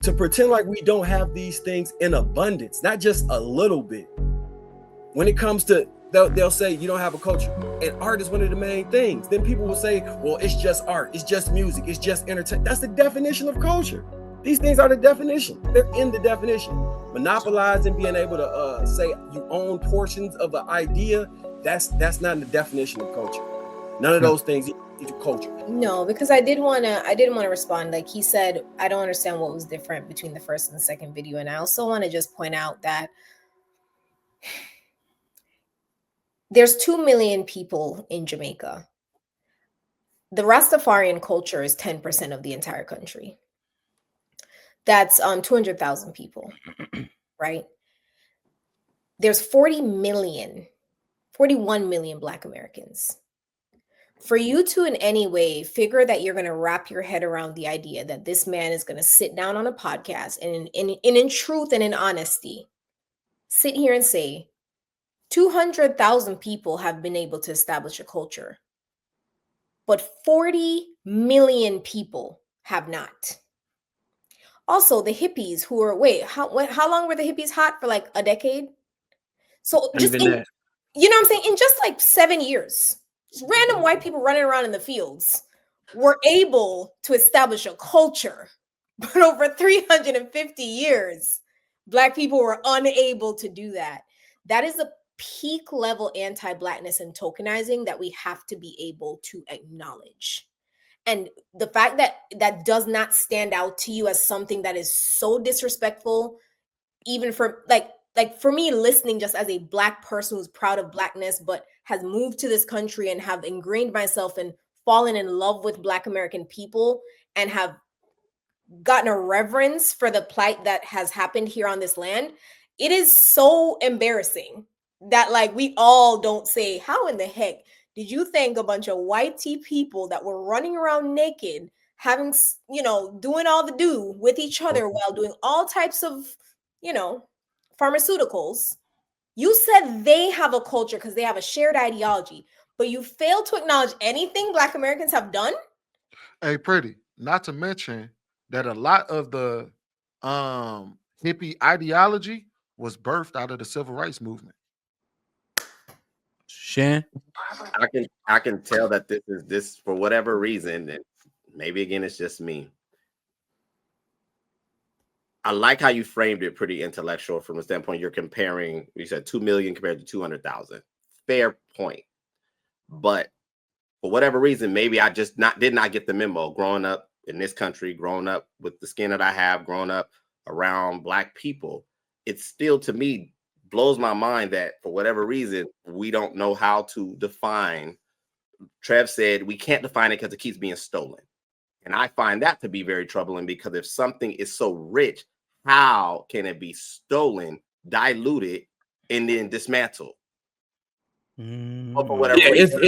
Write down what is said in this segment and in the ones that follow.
to pretend like we don't have these things in abundance, not just a little bit. When it comes to, they'll say you don't have a culture, and art is one of the main things. Then people will say, well, it's just art, it's just music, it's just entertainment. That's the definition of culture. These things are the definition. They're in the definition. Monopolizing, being able to say you own portions of an idea, that's not in the definition of culture. None of those things equal culture. No, because I didn't want to respond. Like he said, I don't understand what was different between the first and the second video. And I also want to just point out that there's 2 million people in Jamaica. The Rastafarian culture is 10% of the entire country. That's 200,000 people, right? There's 41 million Black Americans. For you to in any way figure that you're going to wrap your head around the idea that this man is going to sit down on a podcast and in truth and in honesty, sit here and say 200,000 people have been able to establish a culture, but 40 million people have not. Also, the hippies who are, how long were the hippies hot? For like a decade? So just, you know what I'm saying? In just like 7 years, just random white people running around in the fields were able to establish a culture. But over 350 years, Black people were unable to do that. That is a peak level anti-Blackness and tokenizing that we have to be able to acknowledge. And the fact that that does not stand out to you as something that is so disrespectful, even for like for me, listening just as a Black person who's proud of Blackness, but has moved to this country and have ingrained myself and fallen in love with Black American people and have gotten a reverence for the plight that has happened here on this land. It is so embarrassing that like we all don't say, how in the heck did you think a bunch of white tea people that were running around naked, having, doing all the do with each other while doing all types of, pharmaceuticals, you said they have a culture because they have a shared ideology, but you failed to acknowledge anything Black Americans have done? Hey, Pretty, not to mention that a lot of the hippie ideology was birthed out of the civil rights movement. Shan? I can tell that this for whatever reason, and maybe again it's just me. I like how you framed it pretty intellectual from the standpoint you're comparing. You said 2 million compared to 200,000. Fair point. But for whatever reason, maybe I just did not get the memo growing up in this country, growing up with the skin that I have, growing up around Black people. It still, to me, blows my mind that for whatever reason, we don't know how to define. Trev said we can't define it because it keeps being stolen. And I find that to be very troubling, because if something is so rich, how can it be stolen, diluted, and then dismantled? But for whatever reason,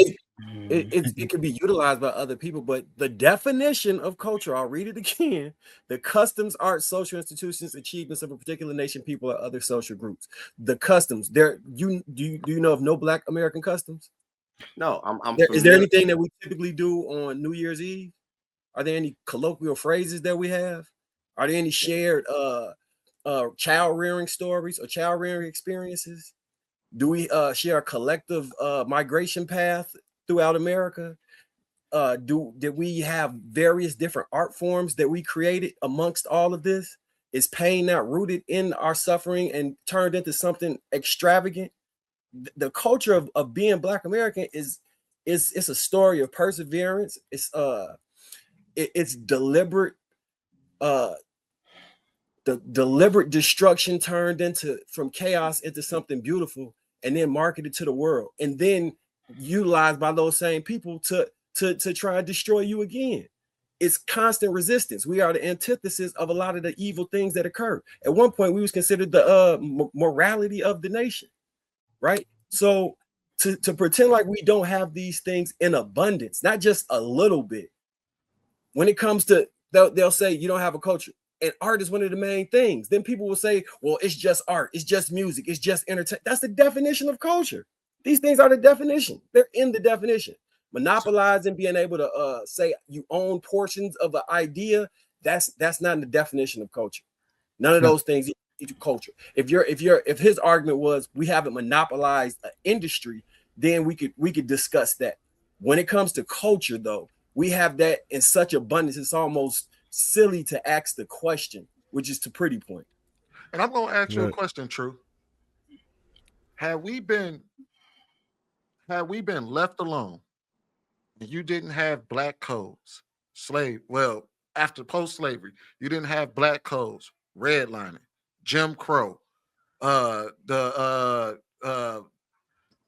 it can be utilized by other people, but the definition of culture, I'll read it again: the customs, art, social institutions, achievements of a particular nation, people, or other social groups. The customs. Do you know of no Black American customs? No, Is there anything that we typically do on New Year's Eve? Are there any colloquial phrases that we have? Are there any shared child rearing stories or child rearing experiences? Do we share a collective migration path throughout America? Did we have various different art forms that we created amongst all of this? Is pain not rooted in our suffering and turned into something extravagant? The culture of being Black American is a story of perseverance. It's deliberate, the deliberate destruction turned from chaos into something beautiful, and then marketed to the world, and then utilized by those same people to try and destroy you again. It's constant resistance. We are the antithesis of a lot of the evil things that occur. At one point, we was considered the morality of the nation, right? So to pretend like we don't have these things in abundance, not just a little bit. When it comes to, they'll say you don't have a culture, and art is one of the main things. Then people will say, well, it's just art, it's just music, it's just entertainment. That's the definition of culture. These things are the definition. They're in the definition. Monopolizing, being able to say you own portions of an idea, That's not in the definition of culture. None of No. those things equal culture. If his argument was we haven't monopolized an industry, then we could discuss that. When it comes to culture, though, we have that in such abundance, it's almost silly to ask the question, which is to Pretty point. And I'm gonna ask you a Right. question, True. Had we been left alone and you didn't have black codes, after post-slavery, you didn't have black codes, redlining, Jim Crow, the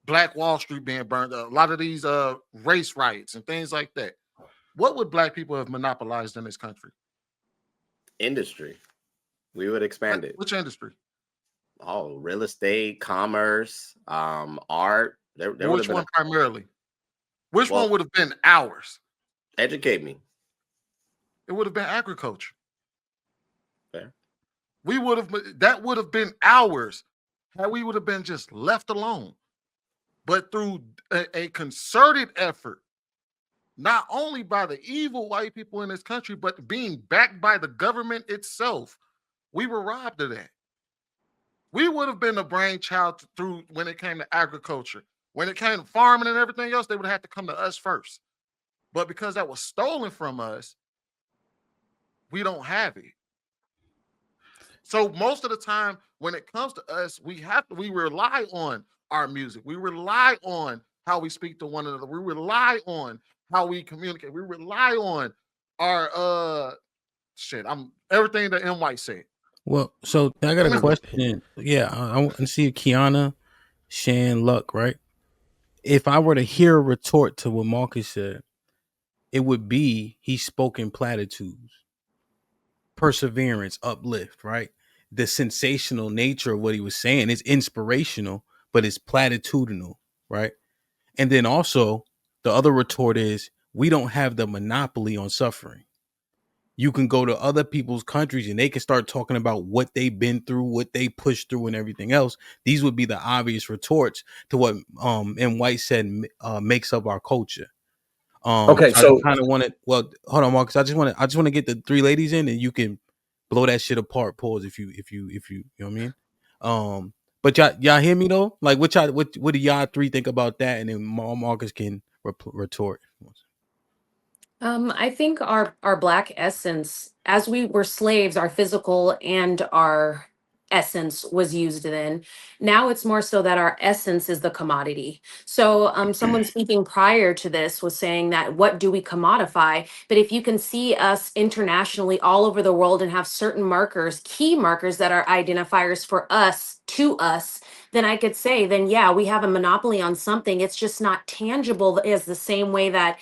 Black Wall Street being burned, a lot of these race riots and things like that. What would black people have monopolized in this country? Industry. We would expand it. Which industry? Oh, real estate, commerce, art. There would Which have one been primarily? Which one would have been ours? Educate me. It would have been agriculture. Fair. That would have been ours had we would have been just left alone. But through a concerted effort, not only by the evil white people in this country, but being backed by the government itself, we were robbed of that. We would have been the brainchild through when it came to agriculture. When it came to farming and everything else, they would have to come to us first. But because that was stolen from us, we don't have it. So most of the time, when it comes to us, we rely on our music. We rely on how we speak to one another. We rely on how we communicate. We rely on our everything that M. White said. Well, so I got a question. Yeah, I want to see Kiana, Shan, Luck, right? If I were to hear a retort to what Marcus said, it would be he spoke in platitudes. Perseverance, uplift, right? The sensational nature of what he was saying is inspirational, but it's platitudinal, right? And then also the other retort is we don't have the monopoly on suffering. You can go to other people's countries and they can start talking about what they've been through, what they pushed through, and everything else. These would be the obvious retorts to what M. White said makes up our culture. Okay, so I kind of want to. Well, hold on, Marcus. I just want to get the three ladies in, and you can blow that shit apart. Pause if you know what I mean. But y'all hear me though? Like, what do y'all three think about that? And then Marcus can retort. I think our Black essence, as we were slaves, our physical and our essence was used then. Now it's more so that our essence is the commodity. So someone speaking prior to this was saying that what do we commodify? But if you can see us internationally all over the world and have certain markers, key markers that are identifiers for us, to us, then I could say, then yeah, we have a monopoly on something. It's just not tangible as the same way that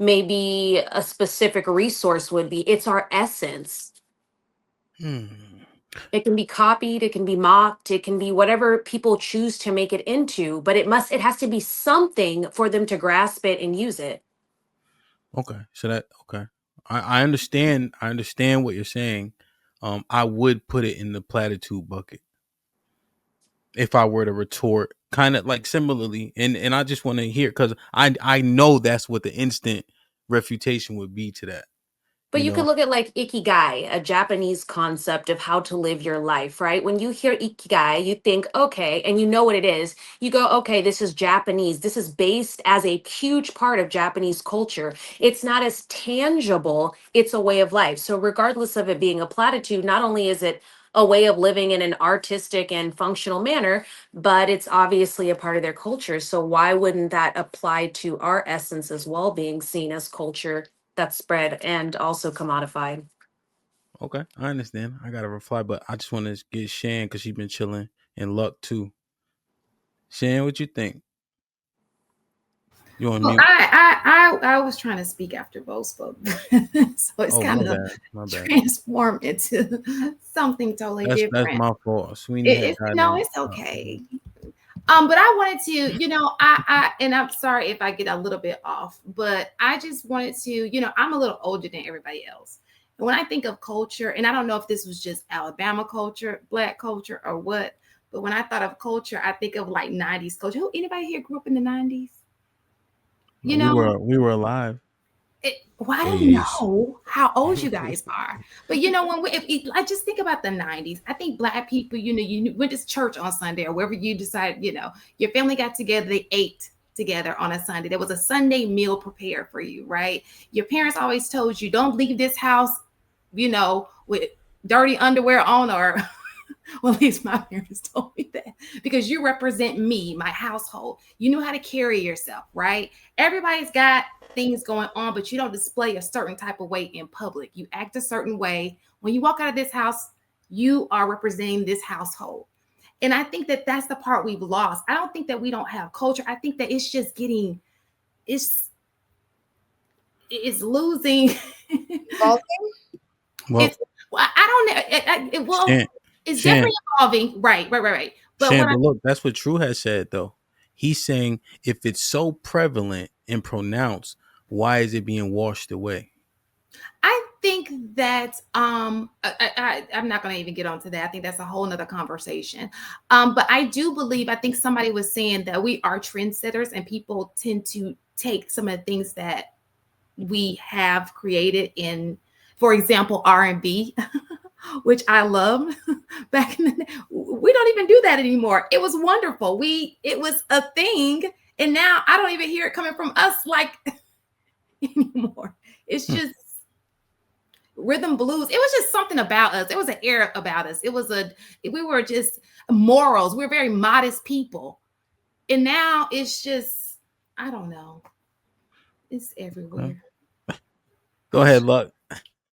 maybe a specific resource would be. It's our essence. It can be copied, it can be mocked, it can be whatever people choose to make it into, but it has to be something for them to grasp it and use it. Okay. So I understand what you're saying. I would put it in the platitude bucket if I were to retort kind of like similarly, and I just want to hear, because I know that's what the instant refutation would be to that. But you could look at like ikigai, a Japanese concept of how to live your life, right? When you hear ikigai, you think, okay, and you know what it is. You go, okay, this is Japanese. This is based as a huge part of Japanese culture. It's not as tangible. It's a way of life. So regardless of it being a platitude, not only is it a way of living in an artistic and functional manner, but it's obviously a part of their culture. So why wouldn't that apply to our essence as well, being seen as culture that's spread and also commodified? Okay, I understand. I got to reply, but I just want to get Shan because she's been chilling, and Luck too. Shan, what you think? You want me? I was trying to speak after both spoke, so it's kind of transformed into something totally different. That's my fault, Sweeney. It's okay. But I wanted to, and I'm sorry if I get a little bit off, but I just wanted to, I'm a little older than everybody else. And when I think of culture, and I don't know if this was just Alabama culture, Black culture, or what, but when I thought of culture, I think of like 90s culture. Anybody here grew up in the 90s? We were alive. Well, I don't Yes. know how old you guys are, but when I just think about the 90s, I think Black people, you went to church on Sunday or wherever you decide, your family got together, they ate together on a Sunday. There was a Sunday meal prepared for you, right? Your parents always told you, don't leave this house, with dirty underwear on, or well, at least my parents told me that, because you represent me, my household. You knew how to carry yourself, right? Everybody's got things going on, but you don't display a certain type of way in public. You act a certain way. When you walk out of this house, you are representing this household. And I think that that's the part we've lost. I don't think that we don't have culture. I think that it's just it's losing. Evolving? Well, I don't know. It's definitely evolving. Right. But But look, that's what True has said, though. He's saying if it's so prevalent and pronounced, why is it being washed away? I think that I'm not going to even get onto that. I think that's a whole nother conversation. But I do believe, I think somebody was saying that we are trendsetters, and people tend to take some of the things that we have created in, for example, R&B, which I loved back in the day. We don't even do that anymore. It was wonderful. It was a thing, and now I don't even hear it coming from us like anymore. It's just rhythm blues. It was just something about us. It was an era about us. We were just morals. We were very modest people. And now it's just, I don't know. It's everywhere. Go ahead, Luck.